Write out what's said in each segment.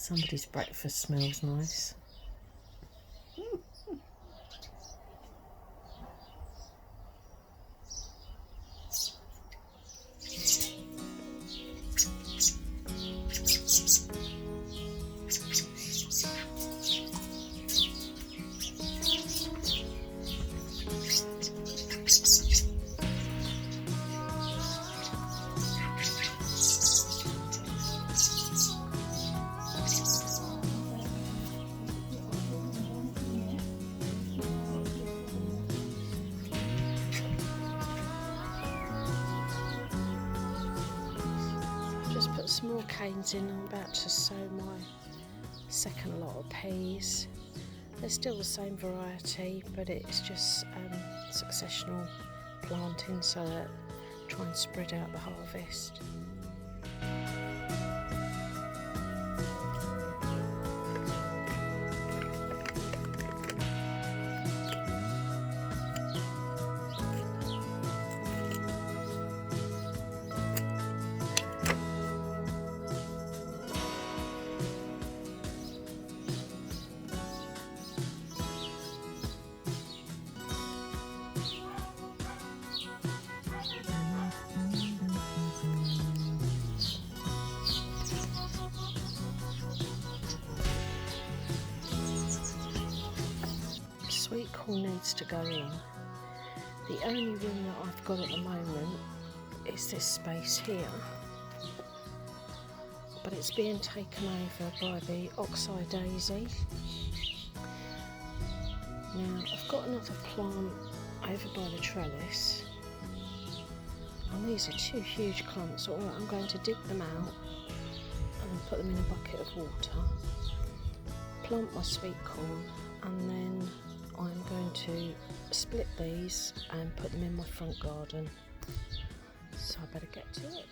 Somebody's breakfast smells nice. Put some more canes in. I'm about to sow my second lot of peas. They're still the same variety, but it's just successional planting, so that try and spread out the harvest. Sweet corn needs to go in. The only room that I've got at the moment is this space here, but it's being taken over by the oxeye daisy. Now I've got another plant over by the trellis, and these are two huge clumps. So I'm going to dig them out and put them in a bucket of water, plant my sweet corn, and then I'm going to split these and put them in my front garden. So I better get to it.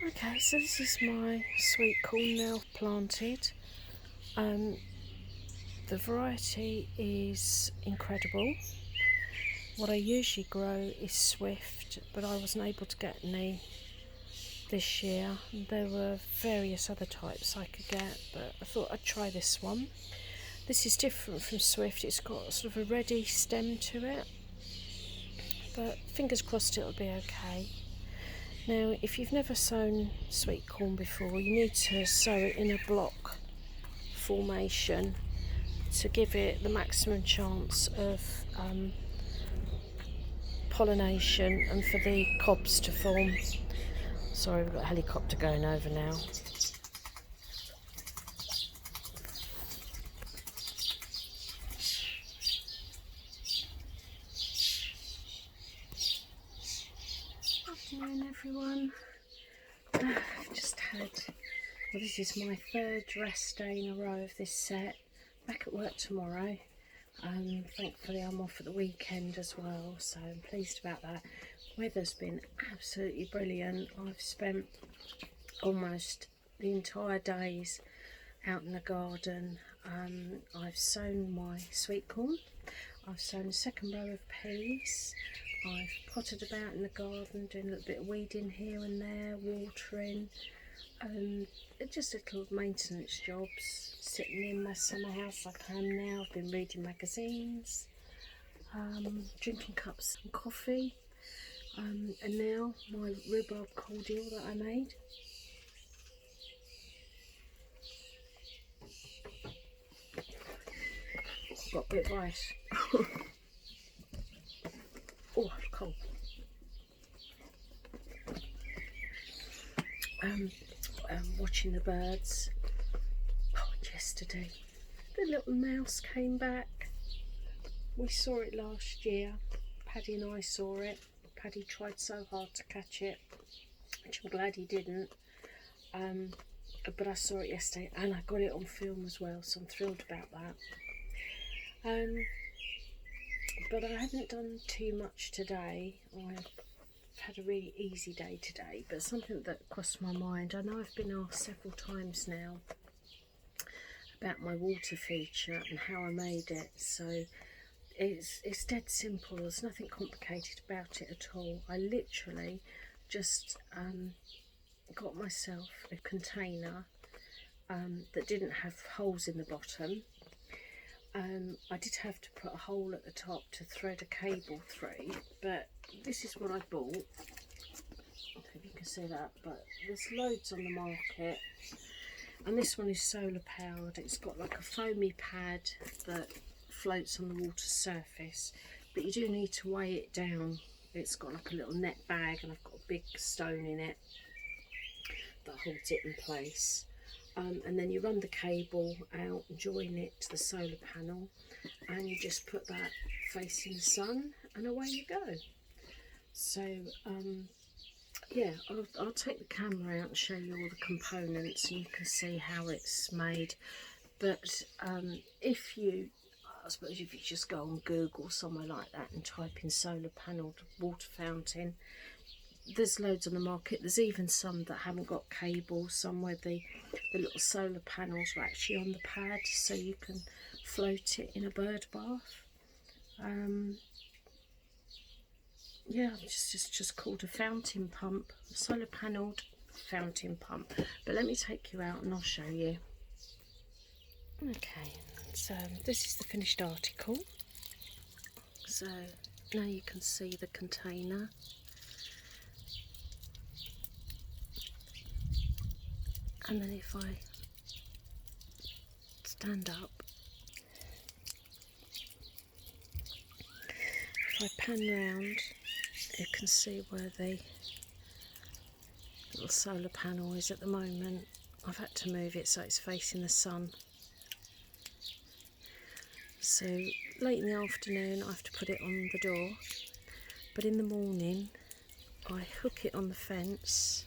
Okay, so this is my sweet corn now planted. The variety is incredible. What I usually grow is Swift, but I wasn't able to get any this year. There were various other types I could get, but I thought I'd try this one. This is different from Swift. It's got sort of a reddy stem to it, but fingers crossed it'll be okay. Now, if you've never sown sweet corn before, you need to sow it in a block formation to give it the maximum chance of pollination and for the cobs to form. Sorry, we've got a helicopter going over now. everyone. I've just had, well, this is my third rest day in a row of this set. Back at work tomorrow. Thankfully I'm off at the weekend as well, so I'm pleased about that. Weather's been absolutely brilliant. I've spent almost the entire days out in the garden. I've sown my sweet corn. I've sown a second row of peas. I've potted about in the garden, doing a little bit of weeding here and there, watering, just little maintenance jobs. Sitting in my summer house like I am now. I've been reading magazines, drinking cups of coffee, and now my rhubarb cordial that I made. Got a bit of ice. Oh, it's cold. Watching the birds. Oh, yesterday the little mouse came back. We saw it last year. Paddy and I saw it. Paddy tried so hard to catch it, which I'm glad he didn't. But I saw it yesterday and I got it on film as well, so I'm thrilled about that. But I haven't done too much today. I've had a really easy day today, but something that crossed my mind. I know I've been asked several times now about my water feature and how I made it. So it's dead simple. There's nothing complicated about it at all. I literally just got myself a container that didn't have holes in the bottom. I did have to put a hole at the top to thread a cable through, but this is what I bought. I don't know if you can see that, but there's loads on the market, and this one is solar powered. It's got like a foamy pad that floats on the water surface, but you do need to weigh it down. It's got like a little net bag, and I've got a big stone in it that holds it in place. And then you run the cable out and join it to the solar panel, and you just put that facing the sun, and away you go. So yeah, I'll take the camera out and show you all the components, and you can see how it's made. But if you, I suppose if you just go on Google somewhere like that and type in solar panelled water fountain, there's loads on the market. There's even some that haven't got cables, some where the little solar panels are actually on the pad, so you can float it in a bird bath. Yeah, it's just called a fountain pump, a solar panelled fountain pump. But let me take you out and I'll show you. Okay, so this is the finished article. So now you can see the container. And then if I stand up, if I pan round, you can see where the little solar panel is at the moment. I've had to move it so it's facing the sun. So late in the afternoon I have to put it on the door, but in the morning I hook it on the fence.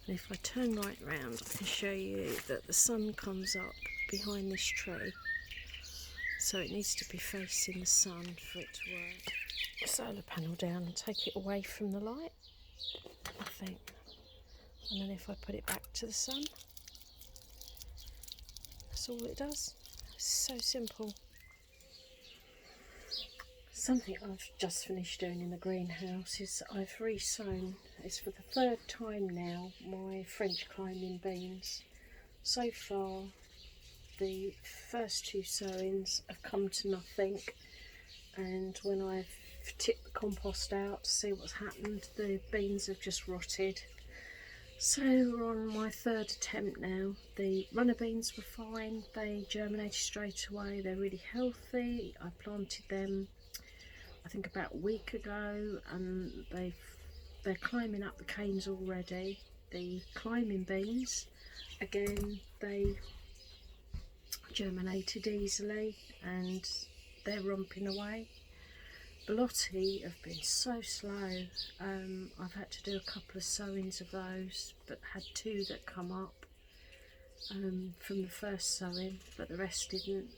And if I turn right round, I can show you that the sun comes up behind this tree, so it needs to be facing the sun for it to work. The solar panel down and take it away from the light, I think, and then if I put it back to the sun, that's all it does. It's so simple. Something I've just finished doing in the greenhouse is I've re-sown, it's for the third time now, my French climbing beans. So far the first two sowings have come to nothing, and when I've tipped the compost out to see what's happened, the beans have just rotted. So we're on my third attempt now. The runner beans were fine, they germinated straight away, they're really healthy. I planted them I think about a week ago, and they're climbing up the canes already. The climbing beans, again, they germinated easily and they're romping away. Lottie have been so slow. I've had to do a couple of sowings of those, but had 2 that come up from the first sowing, but the rest didn't.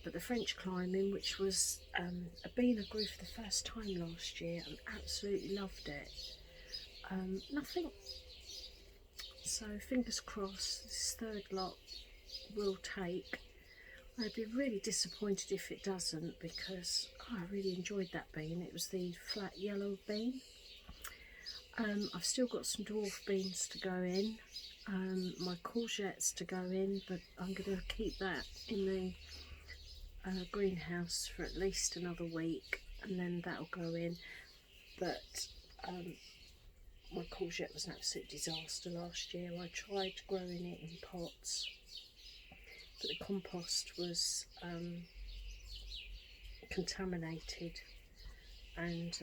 But the French climbing, which was a bean I grew for the first time last year, and absolutely loved it. Nothing. So fingers crossed this 3rd lot will take. I'd be really disappointed if it doesn't, because I really enjoyed that bean. It was the flat yellow bean. I've still got some dwarf beans to go in, my courgettes to go in, but I'm going to keep that in the greenhouse for at least another week, and then that'll go in. But my courgette was an absolute disaster last year. I tried growing it in pots, but the compost was contaminated, and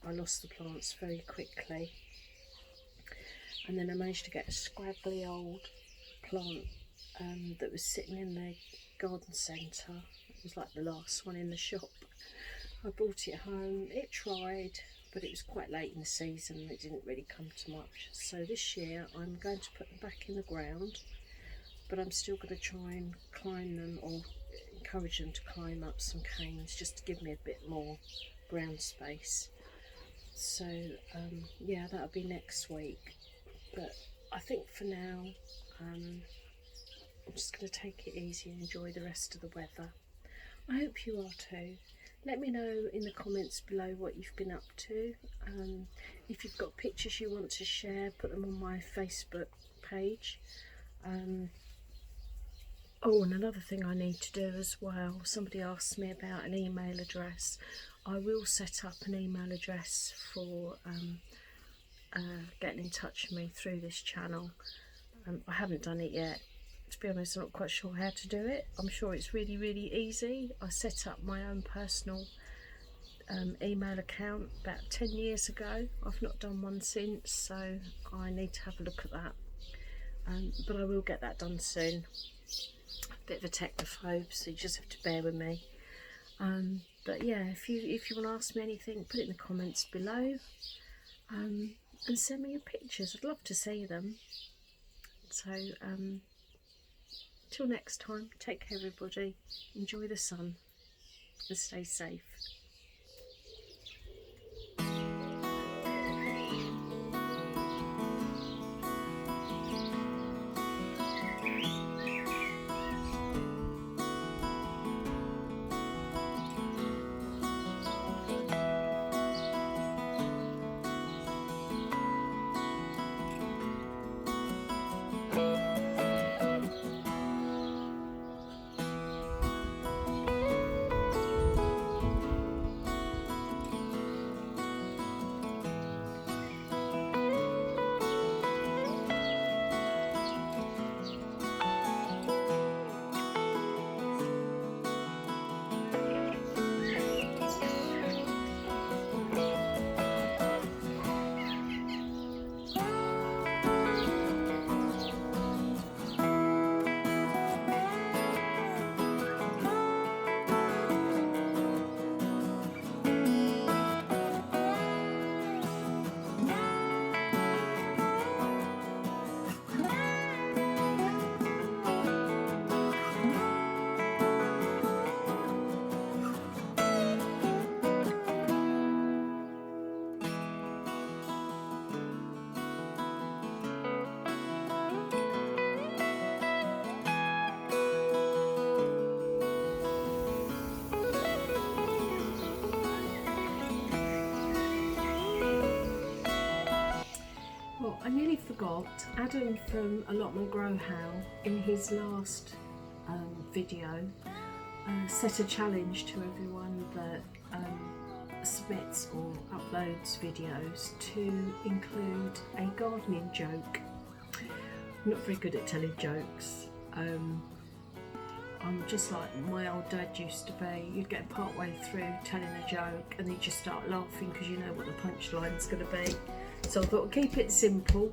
I lost the plants very quickly. And then I managed to get a scraggly old plant that was sitting in the garden centre. It was like the last one in the shop. I brought it home. It tried, but it was quite late in the season. It didn't really come to much. So this year I'm going to put them back in the ground, but I'm still going to try and climb them, or encourage them to climb up some canes, just to give me a bit more ground space. So yeah, that'll be next week. But I think for now I'm just going to take it easy and enjoy the rest of the weather. I hope you are too. Let me know in the comments below what you've been up to. If you've got pictures you want to share, put them on my Facebook page. Oh, and another thing I need to do as well, somebody asked me about an email address. I will set up an email address for getting in touch with me through this channel. I haven't done it yet. To be honest, I'm not quite sure how to do it. I'm sure it's really, really easy. I set up my own personal email account about 10 years ago. I've not done one since, so I need to have a look at that. But I will get that done soon. A bit of a technophobe, so you just have to bear with me. But yeah, if you want to ask me anything, put it in the comments below, and send me your pictures. I'd love to see them. So till next time, take care everybody, enjoy the sun and stay safe. I nearly forgot, Adam from A Lot More Grow How, in his last video, set a challenge to everyone that submits or uploads videos to include a gardening joke. I'm not very good at telling jokes. I'm just like my old dad used to be. You'd get part way through telling a joke and he'd just start laughing because you know what the punchline's going to be. So I thought, keep it simple.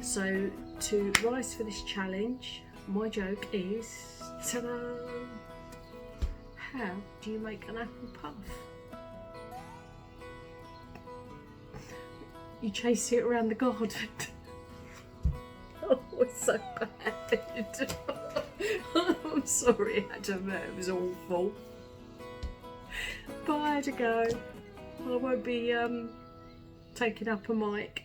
So to rise for this challenge, my joke is, ta-da! How do you make an apple puff? You chase it around the garden. Oh, it's so bad. I'm sorry, Adam, it was awful. But I had to go. I won't be taking up a mic